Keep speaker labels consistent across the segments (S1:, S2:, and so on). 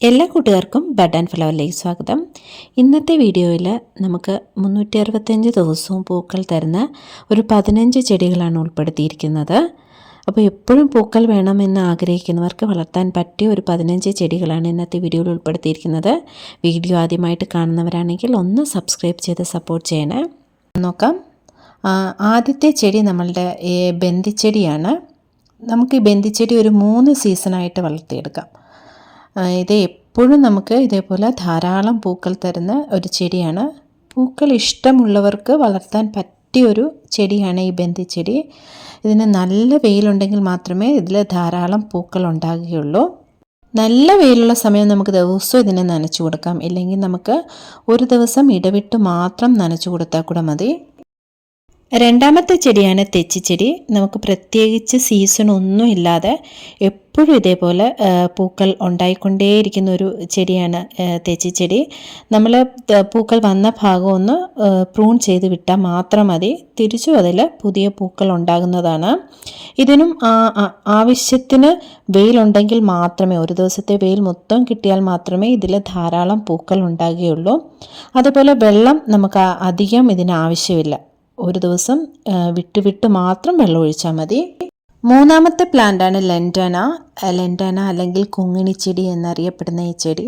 S1: എല്ലാ കൂട്ടുകാർക്കും bud and ഫ്ലവറിലേക്ക് സ്വാഗതം. ഇന്നത്തെ വീഡിയോയിൽ നമുക്ക് 365 ദിവസവും പൂക്കൾ തരുന്ന ഒരു 15 ചെടികളാണ് ഉൾപ്പെടുത്തിയിരിക്കുന്നത്. അപ്പോൾ എപ്പോഴും പൂക്കൾ വേണമെന്ന് ആഗ്രഹിക്കുന്നവർക്ക് വളർത്താൻ പറ്റിയ ഒരു 15 ചെടികളാണ് ഇന്നത്തെ വീഡിയോയിൽ ഉൾപ്പെടുത്തിയിരിക്കുന്നത്. വീഡിയോ ആദ്യമായിട്ട് കാണുന്നവരാണെങ്കിൽ ഒന്ന് സബ്സ്ക്രൈബ് ചെയ്ത് സപ്പോർട്ട് ചെയ്യണേ. നോക്കാം. ആദ്യത്തെ ചെടി നമ്മളുടെ ബന്ദിച്ചെടിയാണ്. നമുക്ക് ഈ ബന്ദിച്ചെടി ഒരു 3 സീസണായിട്ട് വളർത്തിയെടുക്കാം. ഇത് എപ്പോഴും നമുക്ക് ഇതേപോലെ ധാരാളം പൂക്കൾ തരുന്ന ഒരു ചെടിയാണ്. പൂക്കൾ ഇഷ്ടമുള്ളവർക്ക് വളർത്താൻ പറ്റിയൊരു ചെടിയാണ് ഈ ബന്ദിച്ചെടി. ഇതിന് നല്ല വെയിലുണ്ടെങ്കിൽ മാത്രമേ ഇതിൽ ധാരാളം പൂക്കൾ ഉണ്ടാകുകയുള്ളൂ. നല്ല വെയിലുള്ള സമയം നമുക്ക് ദിവസവും ഇതിനെ നനച്ചു കൊടുക്കാം. ഇല്ലെങ്കിൽ നമുക്ക് ഒരു ദിവസം ഇടവിട്ട് മാത്രം നനച്ചു കൊടുത്താൽ കൂടെ മതി. രണ്ടാമത്തെ ചെടിയാണ് തെച്ചിച്ചെടി. നമുക്ക് പ്രത്യേകിച്ച് സീസൺ ഒന്നും ഇല്ലാതെ എപ്പോഴും ഇതേപോലെ പൂക്കൾ ഉണ്ടായിക്കൊണ്ടേയിരിക്കുന്ന ഒരു ചെടിയാണ് തെച്ചിച്ചെടി. നമ്മൾ പൂക്കൾ വന്ന ഭാഗം ഒന്ന് പ്രൂൺ ചെയ്ത് വിട്ടാൽ മാത്രം മതി, തിരിച്ചും അതിൽ പുതിയ പൂക്കൾ ഉണ്ടാകുന്നതാണ്. ഇതിനും ആവശ്യത്തിന് വെയിലുണ്ടെങ്കിൽ മാത്രമേ, ഒരു ദിവസത്തെ വെയിൽ മൊത്തം കിട്ടിയാൽ മാത്രമേ ഇതിൽ ധാരാളം പൂക്കൾ ഉണ്ടാകുകയുള്ളൂ. അതുപോലെ വെള്ളം നമുക്ക് അധികം ഇതിന് ആവശ്യമില്ല. ഒരു ദിവസം വിട്ട് മാത്രം വെള്ളം ഒഴിച്ചാൽ മതി. മൂന്നാമത്തെ പ്ലാന്റാണ് ലെൻഡന അല്ലെങ്കിൽ കുങ്ങിണിച്ചെടി എന്നറിയപ്പെടുന്ന ഈ ചെടി.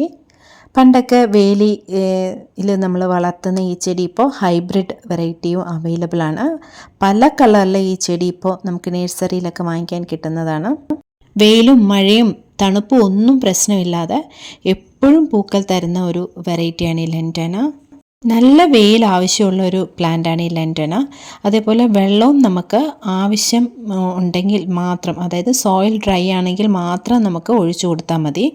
S1: പണ്ടൊക്കെ വേലിയിൽ നമ്മൾ വളർത്തുന്ന ഈ ചെടി ഇപ്പോൾ ഹൈബ്രിഡ് വെറൈറ്റിയും അവൈലബിൾ ആണ്. പല കളറിലെ ഈ ചെടി ഇപ്പോൾ നമുക്ക് നഴ്സറിയിലൊക്കെ വാങ്ങിക്കാൻ കിട്ടുന്നതാണ്. വെയിലും മഴയും തണുപ്പും ഒന്നും പ്രശ്നമില്ലാതെ എപ്പോഴും പൂക്കൾ തരുന്ന ഒരു വെറൈറ്റിയാണ് ഈ ലെൻഡന. നല്ല വെയിൽ ആവശ്യമുള്ള ഒരു പ്ലാന്റാണ് ഈ ലെൻഡന. അതേപോലെ വെള്ളവും നമുക്ക് ആവശ്യം ഉണ്ടെങ്കിൽ മാത്രം, അതായത് സോയിൽ ഡ്രൈ ആണെങ്കിൽ മാത്രം നമുക്ക് ഒഴിച്ചു കൊടുത്താൽ മതി.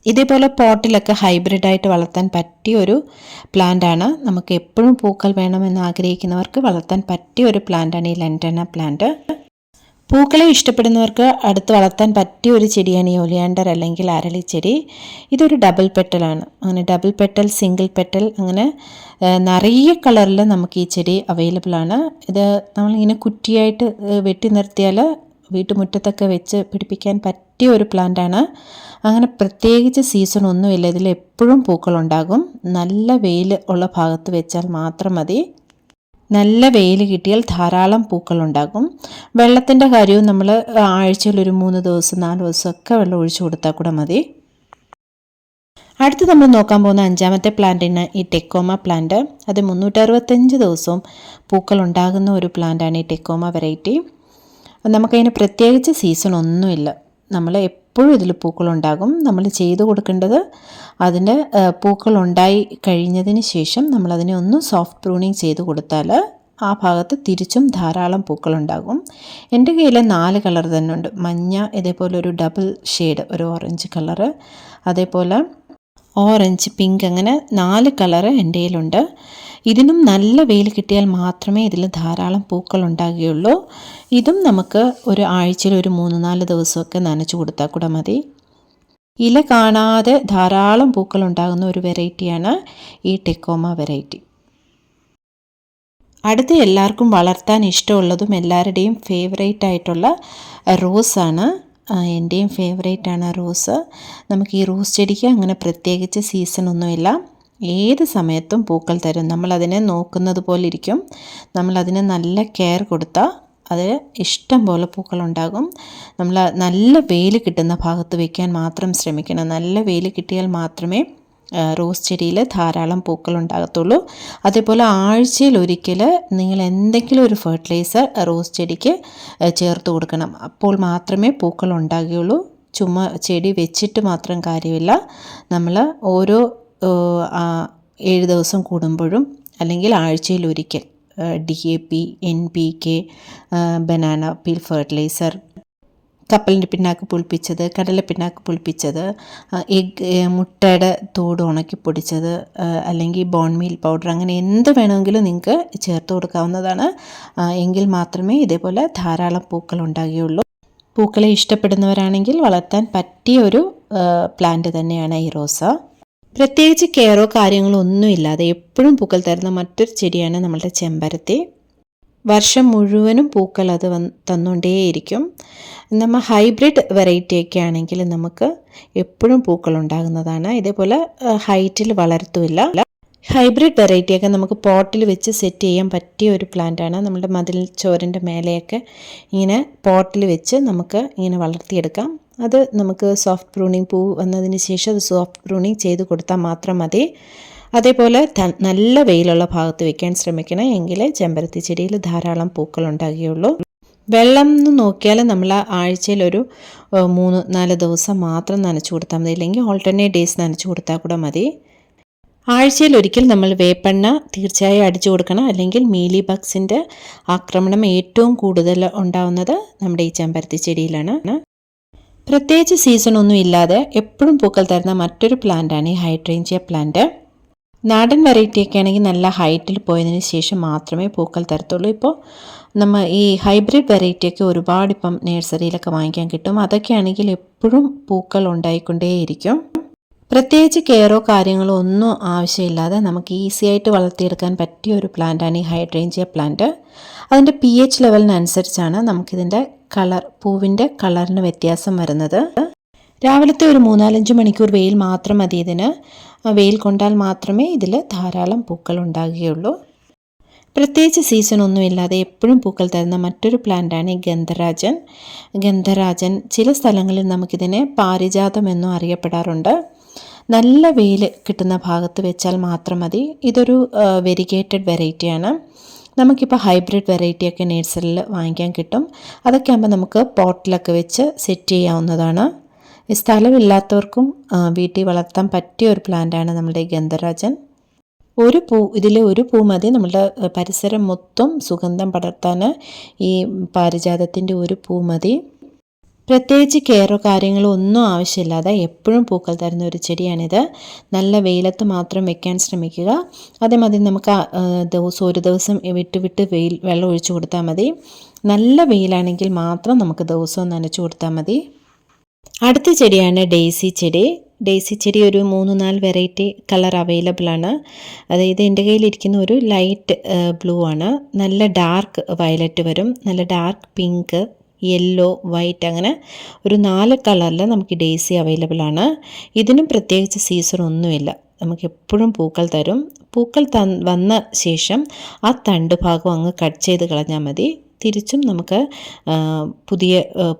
S1: ഇതേപോലെ പോട്ടിലൊക്കെ ഹൈബ്രിഡായിട്ട് വളർത്താൻ പറ്റിയ ഒരു പ്ലാന്റാണ്. നമുക്ക് എപ്പോഴും പൂക്കൾ വേണമെന്ന് ആഗ്രഹിക്കുന്നവർക്ക് വളർത്താൻ പറ്റിയ ഒരു പ്ലാന്റാണ് ഈ ലെൻഡന പ്ലാന്റ്. പൂക്കളെ ഇഷ്ടപ്പെടുന്നവർക്ക് അടുത്ത് വളർത്താൻ പറ്റിയ ഒരു ചെടിയാണ് ഈ ഒലിയാണ്ടർ അല്ലെങ്കിൽ അരളിച്ചെടി. ഇതൊരു ഡബിൾ പെറ്റലാണ്. അങ്ങനെ ഡബിൾ പെറ്റൽ, സിംഗിൾ പെറ്റൽ, അങ്ങനെ നിറയെ കളറിൽ നമുക്ക് ഈ ചെടി അവൈലബിൾ ആണ്. ഇത് നമ്മളിങ്ങനെ കുറ്റിയായിട്ട് വെട്ടി നിർത്തിയാൽ വീട്ടുമുറ്റത്തൊക്കെ വെച്ച് പിടിപ്പിക്കാൻ പറ്റിയ ഒരു പ്ലാന്റാണ്. അങ്ങനെ പ്രത്യേകിച്ച് സീസൺ ഒന്നുമില്ല, ഇതിൽ എപ്പോഴും പൂക്കളുണ്ടാകും. നല്ല വെയിൽ ഉള്ള ഭാഗത്ത് വെച്ചാൽ മാത്രം മതി. നല്ല വെയിൽ കിട്ടിയാൽ ധാരാളം പൂക്കളുണ്ടാകും. വെള്ളത്തിൻ്റെ കാര്യവും നമ്മൾ ആഴ്ചയിൽ ഒരു 3 ദിവസം 4 ദിവസമൊക്കെ വെള്ളം ഒഴിച്ചു കൊടുത്താൽ കൂടെ മതി. അടുത്ത് നമ്മൾ നോക്കാൻ പോകുന്ന അഞ്ചാമത്തെ പ്ലാന്റിന് ഈ ടെക്കോമ പ്ലാന്റ്. അത് 365 ദിവസവും പൂക്കൾ ഉണ്ടാകുന്ന ഒരു പ്ലാന്റാണ് ഈ ടെക്കോമ വെറൈറ്റി. നമുക്കതിന് പ്രത്യേകിച്ച് സീസൺ ഒന്നുമില്ല, നമ്മൾ എപ്പോഴും ഇതിൽ പൂക്കളുണ്ടാകും. നമ്മൾ ചെയ്തു കൊടുക്കേണ്ടത് അതിൻ്റെ പൂക്കളുണ്ടായി കഴിഞ്ഞതിന് ശേഷം നമ്മളതിനെ ഒന്ന് സോഫ്റ്റ് പ്രൂണിങ് ചെയ്ത് കൊടുത്താൽ ആ ഭാഗത്ത് തിരിച്ചും ധാരാളം പൂക്കളുണ്ടാകും. എൻ്റെ കയ്യിൽ 4 കളർ തന്നെ ഉണ്ട്. മഞ്ഞ, ഇതേപോലെ ഒരു ഡബിൾ ഷെയ്ഡ്, ഒരു ഓറഞ്ച് കളറ്, അതേപോലെ ഓറഞ്ച്, പിങ്ക്, അങ്ങനെ 4 കളറ് എൻ്റെ കയ്യിലുണ്ട്. ഇതിനും നല്ല വെയിൽ കിട്ടിയാൽ മാത്രമേ ഇതിൽ ധാരാളം പൂക്കൾ ഉണ്ടാകുകയുള്ളൂ. ഇതും നമുക്ക് ഒരു ആഴ്ചയിൽ ഒരു 3-4 ദിവസമൊക്കെ നനച്ചു കൊടുത്താൽ കൂടെ മതി. ഇല കാണാതെ ധാരാളം പൂക്കൾ ഉണ്ടാകുന്ന ഒരു വെറൈറ്റിയാണ് ഈ ടെക്കോമ വെറൈറ്റി. അടുത്ത് എല്ലാവർക്കും വളർത്താൻ ഇഷ്ടമുള്ളതും എല്ലാവരുടെയും ഫേവറേറ്റ് ആയിട്ടുള്ള റോസാണ്. എൻ്റെയും ഫേവറേറ്റാണ് റോസ്. നമുക്ക് ഈ റോസ് ചെടിക്ക് അങ്ങനെ പ്രത്യേകിച്ച് സീസണൊന്നുമില്ല, ഏത് സമയത്തും പൂക്കൾ തരും. നമ്മളതിനെ നോക്കുന്നത് പോലെ ഇരിക്കും. നമ്മളതിന് നല്ല കെയർ കൊടുത്താൽ അത് ഇഷ്ടം പോലെ പൂക്കളുണ്ടാകും. നമ്മൾ നല്ല വെയിൽ കിട്ടുന്ന ഭാഗത്ത് വയ്ക്കാൻ മാത്രം ശ്രമിക്കണം. നല്ല വെയിൽ കിട്ടിയാൽ മാത്രമേ റോസ് ചെടിയിൽ ധാരാളം പൂക്കൾ ഉണ്ടാകത്തുള്ളൂ. അതേപോലെ ആഴ്ചയിൽ ഒരിക്കൽ നിങ്ങൾ എന്തെങ്കിലും ഒരു ഫെർട്ടിലൈസർ റോസ് ചെടിക്ക് ചേർത്ത് കൊടുക്കണം. അപ്പോൾ മാത്രമേ പൂക്കൾ ഉണ്ടാകുകയുള്ളൂ. ചുമ്മാ ചെടി വെച്ചിട്ട് മാത്രം കാര്യമില്ല. നമ്മൾ ഓരോ 7 ദിവസം കൂടുമ്പോഴും അല്ലെങ്കിൽ ആഴ്ചയിൽ ഒരിക്കൽ DAP, NPK, banana peel fertiliser, കപ്പലിൻ്റെ പിണ്ണാക്ക് പുളിപ്പിച്ചത്, കടലപ്പിണ്ണാക്ക് പുളിപ്പിച്ചത്, മുട്ടയുടെ തോട് ഉണക്കി പൊടിച്ചത്, അല്ലെങ്കിൽ ബോൺ മീൽ പൗഡർ, അങ്ങനെ എന്ത് വേണമെങ്കിലും നിങ്ങൾക്ക് ചേർത്ത് കൊടുക്കാവുന്നതാണ്. എങ്കിൽ മാത്രമേ ഇതേപോലെ ധാരാളം പൂക്കൾ ഉണ്ടാകുകയുള്ളൂ. പൂക്കളെ ഇഷ്ടപ്പെടുന്നവരാണെങ്കിൽ വളർത്താൻ പറ്റിയ ഒരു പ്ലാന്റ് തന്നെയാണ് ഈ റോസ. പ്രത്യേകിച്ച് കെയറോ കാര്യങ്ങളോ ഒന്നുമില്ലാതെ എപ്പോഴും പൂക്കൾ തരുന്ന മറ്റൊരു ചെടിയാണ് നമ്മളുടെ ചെമ്പരത്തി. വർഷം മുഴുവനും പൂക്കൾ അത് തന്നുകൊണ്ടേയിരിക്കും. നമ്മൾ ഹൈബ്രിഡ് വെറൈറ്റിയൊക്കെ ആണെങ്കിൽ നമുക്ക് എപ്പോഴും പൂക്കൾ ഉണ്ടാകുന്നതാണ്. ഇതേപോലെ ഹൈറ്റിൽ വളർത്തുമില്ല. ഹൈബ്രിഡ് വെറൈറ്റിയൊക്കെ നമുക്ക് പോട്ടിൽ വെച്ച് സെറ്റ് ചെയ്യാൻ പറ്റിയ ഒരു പ്ലാന്റാണ്. നമ്മുടെ മതിൽ ചോറിൻ്റെ മേലെയൊക്കെ ഇങ്ങനെ പോട്ടിൽ വെച്ച് നമുക്ക് ഇങ്ങനെ വളർത്തിയെടുക്കാം. അത് നമുക്ക് സോഫ്റ്റ് പ്രൂണിങ് പൂ വന്നതിന് ശേഷം അത് സോഫ്റ്റ് പ്രൂണിങ് ചെയ്ത് കൊടുത്താൽ മാത്രം മതി. അതേപോലെ നല്ല വെയിലുള്ള ഭാഗത്ത് വെക്കാൻ ശ്രമിക്കണം, എങ്കിലേ ചെമ്പരത്തി ചെടിയിൽ ധാരാളം പൂക്കൾ ഉണ്ടാകുകയുള്ളൂ. വെള്ളം എന്ന് നോക്കിയാൽ നമ്മൾ ആഴ്ചയിലൊരു 3-4 ദിവസം മാത്രം നനച്ചു കൊടുത്താൽ മതി, അല്ലെങ്കിൽ ഓൾട്ടർനേറ്റ് ഡേയ്സ് നനച്ചു കൊടുത്താൽ കൂടെ മതി. ആഴ്ചയിൽ ഒരിക്കൽ നമ്മൾ വേപ്പെണ്ണ തീർച്ചയായും അടിച്ചു കൊടുക്കണം, അല്ലെങ്കിൽ മീലി ബഗ്സിൻ്റെ ആക്രമണം ഏറ്റവും കൂടുതൽ ഉണ്ടാവുന്നത് നമ്മുടെ ഈ ചെമ്പരത്തി ചെടിയിലാണ്. പ്രത്യേകിച്ച് സീസണൊന്നും ഇല്ലാതെ എപ്പോഴും പൂക്കൾ തരുന്ന മറ്റൊരു പ്ലാന്റാണ് ഈ ഹൈഡ്രേഞ്ചിയ പ്ലാന്റ്. നാടൻ വെറൈറ്റിയൊക്കെ ആണെങ്കിൽ നല്ല ഹൈറ്റിൽ പോയതിന് ശേഷം മാത്രമേ പൂക്കൾ തരത്തുള്ളൂ. ഇപ്പോൾ നമ്മൾ ഈ ഹൈബ്രിഡ് വെറൈറ്റിയൊക്കെ ഒരുപാട് ഇപ്പം നഴ്സറിയിലൊക്കെ വാങ്ങിക്കാൻ കിട്ടും. അതൊക്കെ ആണെങ്കിൽ എപ്പോഴും പൂക്കൾ ഉണ്ടായിക്കൊണ്ടേയിരിക്കും. പ്രത്യേകിച്ച് കെയറോ കാര്യങ്ങളോ ഒന്നും ആവശ്യമില്ലാതെ നമുക്ക് ഈസി ആയിട്ട് വളർത്തിയെടുക്കാൻ പറ്റിയ ഒരു പ്ലാന്റാണ് ഈ ഹൈഡ്രേഞ്ചിയ പ്ലാന്റ്. അതിൻ്റെ pH ലെവലിനനുസരിച്ചാണ് നമുക്കിതിൻ്റെ പൂവിൻ്റെ കളറിന് വ്യത്യാസം വരുന്നത്. രാവിലത്തെ ഒരു 3-4 മണിക്കൂർ വെയിൽ മാത്രം മതി ഇതിന്. വെയിൽ കൊണ്ടാൽ മാത്രമേ ഇതിൽ ധാരാളം പൂക്കൾ ഉണ്ടാകുകയുള്ളൂ. പ്രത്യേകിച്ച് സീസണൊന്നുമില്ലാതെ എപ്പോഴും പൂക്കൾ തരുന്ന മറ്റൊരു പ്ലാന്റാണ് ഈ ഗന്ധരാജൻ. ചില സ്ഥലങ്ങളിൽ നമുക്കിതിനെ പാരിജാതം എന്നും അറിയപ്പെടാറുണ്ട്. നല്ല വെയിൽ കിട്ടുന്ന ഭാഗത്ത് വെച്ചാൽ മാത്രം മതി. ഇതൊരു വെരിഗേറ്റഡ് വെറൈറ്റിയാണ്. നമുക്കിപ്പോൾ ഹൈബ്രിഡ് വെറൈറ്റിയൊക്കെ നഴ്സറിയിൽ വാങ്ങിക്കാൻ കിട്ടും. അതൊക്കെ ആകുമ്പോൾ നമുക്ക് പോട്ടിലൊക്കെ വെച്ച് സെറ്റ് ചെയ്യാവുന്നതാണ്. സ്ഥലമില്ലാത്തവർക്കും വീട്ടിൽ വളർത്താൻ പറ്റിയ ഒരു പ്ലാന്റാണ് നമ്മുടെ ഗന്ധരാജൻ. ഇതിലെ ഒരു പൂ മതി നമ്മുടെ പരിസരം മൊത്തം സുഗന്ധം പടർത്താൻ. ഈ പാരിജാതത്തിൻ്റെ ഒരു പൂ മതി. പ്രത്യേകിച്ച് കെയറോ കാര്യങ്ങളോ ഒന്നും ആവശ്യമില്ലാതെ എപ്പോഴും പൂക്കൾ തരുന്ന ഒരു ചെടിയാണിത്. നല്ല വെയിലത്ത് മാത്രം വെക്കാൻ ശ്രമിക്കുക. അതേമാതിരി നമുക്ക് ഒരു ദിവസം വിട്ട് വെള്ളം ഒഴിച്ചു കൊടുത്താൽ മതി. നല്ല വെയിലാണെങ്കിൽ മാത്രം നമുക്ക് ദിവസവും നനച്ചു കൊടുത്താൽ മതി. അടുത്ത ചെടിയാണ് ഡെയ്സി ചെടി. ഒരു 3-4 വെറൈറ്റി കളർ അവൈലബിൾ ആണ്. അതായത് എൻ്റെ കയ്യിലിരിക്കുന്ന ഒരു ലൈറ്റ് ബ്ലൂ ആണ്, നല്ല ഡാർക്ക് വയലറ്റ് വരും, നല്ല ഡാർക്ക് പിങ്ക്, യെല്ലോ, വൈറ്റ്, അങ്ങനെ ഒരു 4 കളറിൽ നമുക്ക് ഡെയ്സി അവൈലബിൾ ആണ്. ഇതിനും പ്രത്യേകിച്ച് സീസൺ ഒന്നുമില്ല, നമുക്ക് എപ്പോഴും പൂക്കൾ തരും. പൂക്കൾ വന്ന ശേഷം ആ തണ്ട് ഭാഗം അങ്ങ് കട്ട് ചെയ്ത് കളഞ്ഞാൽ മതി. തിരിച്ചും നമുക്ക് പുതിയ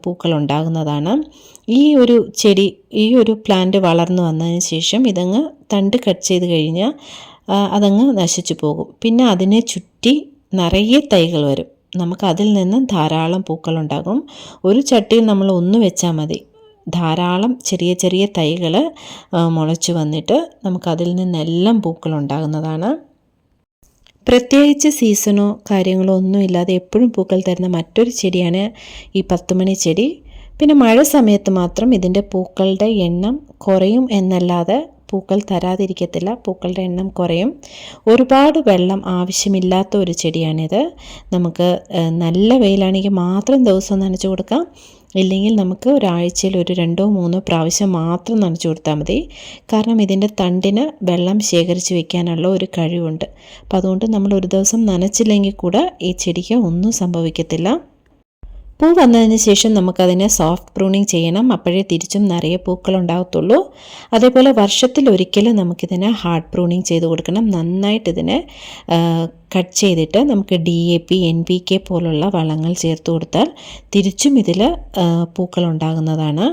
S1: പൂക്കൾ ഉണ്ടാകുന്നതാണ്. ഈ ഒരു പ്ലാന്റ് വളർന്നു വന്നതിന് ശേഷം ഇതങ്ങ് തണ്ട് കട്ട് ചെയ്ത് കഴിഞ്ഞാൽ അതങ്ങ് നശിച്ചു പോകും. പിന്നെ അതിനെ ചുറ്റി നിറയെ തൈകൾ വരും. നമുക്ക് അതിൽ നിന്ന് ധാരാളം പൂക്കളുണ്ടാകും. ഒരു ചട്ടിയിൽ നമ്മൾ ഒന്ന് വെച്ചാൽ മതി, ധാരാളം ചെറിയ ചെറിയ തൈകൾ മുളച്ചു വന്നിട്ട് നമുക്കതിൽ നിന്നെല്ലാം പൂക്കളുണ്ടാകുന്നതാണ്. പ്രത്യേകിച്ച് സീസണോ കാര്യങ്ങളോ ഒന്നുമില്ലാതെ എപ്പോഴും പൂക്കൾ തരുന്ന മറ്റൊരു ചെടിയാണ് ഈ 10 മണി ചെടി. പിന്നെ മഴ സമയത്ത് മാത്രം ഇതിൻ്റെ പൂക്കളുടെ എണ്ണം കുറയും എന്നല്ലാതെ പൂക്കൾ തരാതിരിക്കത്തില്ല, പൂക്കളുടെ എണ്ണം കുറയും. ഒരുപാട് വെള്ളം ആവശ്യമില്ലാത്ത ഒരു ചെടിയാണിത്. നമുക്ക് നല്ല വെയിലാണെങ്കിൽ മാത്രം ദിവസം നനച്ചു കൊടുക്കാം, ഇല്ലെങ്കിൽ നമുക്ക് ഒരാഴ്ചയിൽ ഒരു 2-3 പ്രാവശ്യം മാത്രം നനച്ചു കൊടുത്താൽ മതി. കാരണം ഇതിൻ്റെ തണ്ടിന് വെള്ളം ശേഖരിച്ച് വെക്കാനുള്ള ഒരു കഴിവുണ്ട്. അപ്പോൾ അതുകൊണ്ട് നമ്മൾ ഒരു ദിവസം നനച്ചില്ലെങ്കിൽ കൂടെ ഈ ചെടിക്ക് ഒന്നും സംഭവിക്കത്തില്ല. പൂ വന്നതിന് ശേഷം നമുക്കതിനെ സോഫ്റ്റ് പ്രൂണിങ് ചെയ്യണം, അപ്പോഴേ തിരിച്ചും നിറയെ പൂക്കൾ ഉണ്ടാകത്തുള്ളൂ. അതേപോലെ വർഷത്തിൽ ഒരിക്കൽ നമുക്കിതിനെ ഹാർഡ് പ്രൂണിങ് ചെയ്ത് കൊടുക്കണം. നന്നായിട്ട് ഇതിനെ കട്ട് ചെയ്തിട്ട് നമുക്ക് DAP, NPK പോലുള്ള വളങ്ങൾ ചേർത്ത് കൊടുത്താൽ തിരിച്ചും ഇതിൽ പൂക്കൾ ഉണ്ടാകുന്നതാണ്.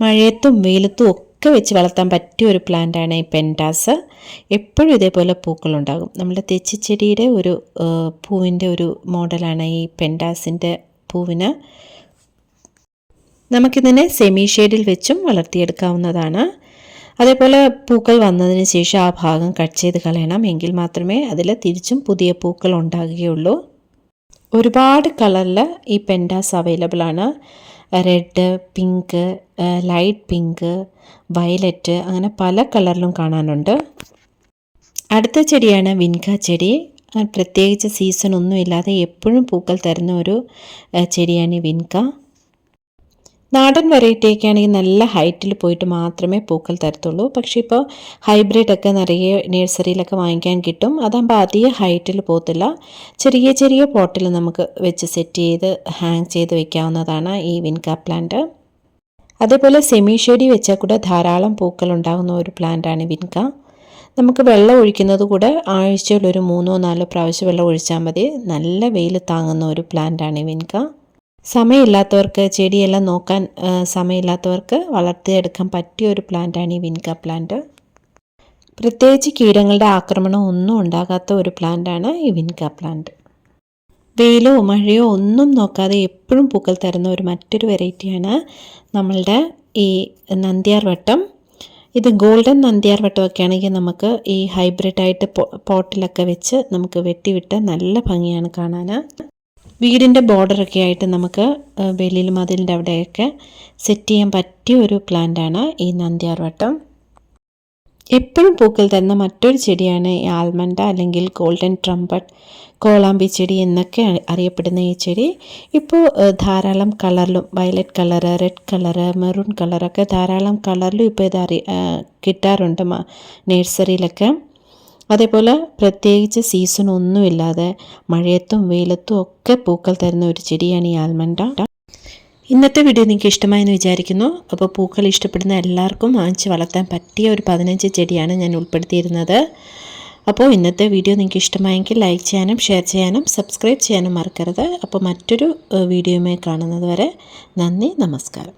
S1: മഴയത്തും വെയിലത്തും ഒക്കെ വെച്ച് വളർത്താൻ പറ്റിയ ഒരു പ്ലാന്റാണ് ഈ പെൻറ്റാസ്. എപ്പോഴും ഇതേപോലെ പൂക്കളുണ്ടാകും. നമ്മുടെ തെച്ചിച്ചെടിയുടെ ഒരു പൂവിൻ്റെ ഒരു മോഡലാണ് ഈ പെൻറ്റാസിൻ്റെ പൂവിന്. നമുക്കിതിനെ സെമി ഷെയ്ഡിൽ വെച്ചും വളർത്തിയെടുക്കാവുന്നതാണ്. അതേപോലെ പൂക്കൾ വന്നതിന് ശേഷം ആ ഭാഗം കട്ട് ചെയ്ത് കളയണം, എങ്കിൽ മാത്രമേ അതിൽ തിരിച്ചും പുതിയ പൂക്കൾ ഉണ്ടാകുകയുള്ളൂ. ഒരുപാട് കളറിൽ ഈ പെൻറ്റാസ് അവൈലബിൾ ആണ്. Red, pink, light pink, violet, അങ്ങനെ പല കളറിലും കാണാനുണ്ട്. അടുത്ത ചെടിയാണ് വിൻക ചെടി. പ്രത്യേകിച്ച് സീസൺ ഒന്നുമില്ലാതെ എപ്പോഴും പൂക്കൾ തരുന്ന ഒരു ചെടിയാണ് ഈ വിൻക. നാടൻ വെറൈറ്റിയൊക്കെ ആണെങ്കിൽ നല്ല ഹൈറ്റിൽ പോയിട്ട് മാത്രമേ പൂക്കൾ തരത്തുള്ളൂ. പക്ഷേ ഇപ്പോൾ ഹൈബ്രിഡൊക്കെ നിറയെ നഴ്സറിയിലൊക്കെ വാങ്ങിക്കാൻ കിട്ടും. അതാകുമ്പോൾ അധികം ഹൈറ്റിൽ പോകത്തില്ല. ചെറിയ ചെറിയ പോട്ടിൽ നമുക്ക് വെച്ച് സെറ്റ് ചെയ്ത് ഹാങ് ചെയ്ത് വെക്കാവുന്നതാണ് ഈ വിൻക പ്ലാന്റ്. അതേപോലെ സെമി ഷെയ്ഡി വെച്ചാൽ കൂടെ ധാരാളം പൂക്കൾ ഉണ്ടാകുന്ന ഒരു പ്ലാന്റാണ് വിൻക. നമുക്ക് വെള്ളം ഒഴിക്കുന്നത് കൂടെ ആഴ്ചയിൽ ഒരു 3-4 പ്രാവശ്യം വെള്ളം ഒഴിച്ചാൽ മതി. നല്ല വെയിൽ താങ്ങുന്ന ഒരു പ്ലാന്റാണ് ഈ വിൻക. സമയമില്ലാത്തവർക്ക്, ചെടിയെല്ലാം നോക്കാൻ സമയമില്ലാത്തവർക്ക് വളർത്തിയെടുക്കാൻ പറ്റിയ ഒരു പ്ലാന്റാണ് ഈ വിൻക പ്ലാന്റ്. പ്രത്യേകിച്ച് കീടങ്ങളുടെ ആക്രമണം ഒന്നും ഉണ്ടാകാത്ത ഒരു പ്ലാന്റാണ് ഈ വിൻക പ്ലാന്റ്. വെയിലോ മഴയോ ഒന്നും നോക്കാതെ എപ്പോഴും പൂക്കൾ തരുന്ന ഒരു മറ്റൊരു വെറൈറ്റിയാണ് നമ്മളുടെ ഈ നന്ദ്യാർ വട്ടം. ഇത് ഗോൾഡൻ നന്ദ്യാർ വട്ടമൊക്കെ ആണെങ്കിൽ നമുക്ക് ഈ ഹൈബ്രിഡായിട്ട് പോട്ടിലൊക്കെ വെച്ച് നമുക്ക് വെട്ടിവിട്ട് നല്ല ഭംഗിയാണ് കാണാൻ. വീടിൻ്റെ ബോർഡറൊക്കെ ആയിട്ട് നമുക്ക് വെളിയിൽ മതിലിൻ്റെ അവിടെയൊക്കെ സെറ്റ് ചെയ്യാൻ പറ്റിയ ഒരു പ്ലാന്റാണ് ഈ നന്ദ്യാർ വട്ടം. എപ്പോഴും പൂക്കൾ തരുന്ന മറ്റൊരു ചെടിയാണ് ഈ ആൽമണ്ട അല്ലെങ്കിൽ ഗോൾഡൻ ട്രംപറ്റ്, കോളാമ്പി ചെടി എന്നൊക്കെ അറിയപ്പെടുന്ന ഈ ചെടി. ഇപ്പോൾ ധാരാളം കളറിലും, violet colour, red colour, maroon കളറൊക്കെ ധാരാളം കളറിലും ഇപ്പോൾ ഇത് കിട്ടാറുണ്ട് നഴ്സറിയിലൊക്കെ. അതേപോലെ പ്രത്യേകിച്ച് സീസണൊന്നുമില്ലാതെ മഴയത്തും വെയിലത്തും ഒക്കെ പൂക്കൾ തരുന്ന ഒരു ചെടിയാണ് ഈ ആൽമണ്ട. ഇന്നത്തെ വീഡിയോ നിങ്ങൾക്ക് ഇഷ്ടമായെന്ന് വിചാരിക്കുന്നു. അപ്പോൾ പൂക്കൾ ഇഷ്ടപ്പെടുന്ന എല്ലാവർക്കും വാങ്ങിച്ച് വളർത്താൻ പറ്റിയ ഒരു 15 ചെടിയാണ് ഞാൻ ഉൾപ്പെടുത്തിയിരുന്നത്. അപ്പോൾ ഇന്നത്തെ വീഡിയോ നിങ്ങൾക്ക് ഇഷ്ടമായെങ്കിൽ ലൈക്ക് ചെയ്യാനും ഷെയർ ചെയ്യാനും സബ്സ്ക്രൈബ് ചെയ്യാനും മറക്കരുത്. അപ്പോൾ മറ്റൊരു വീഡിയോയുമായി കാണുന്നത് വരെ നന്ദി, നമസ്കാരം.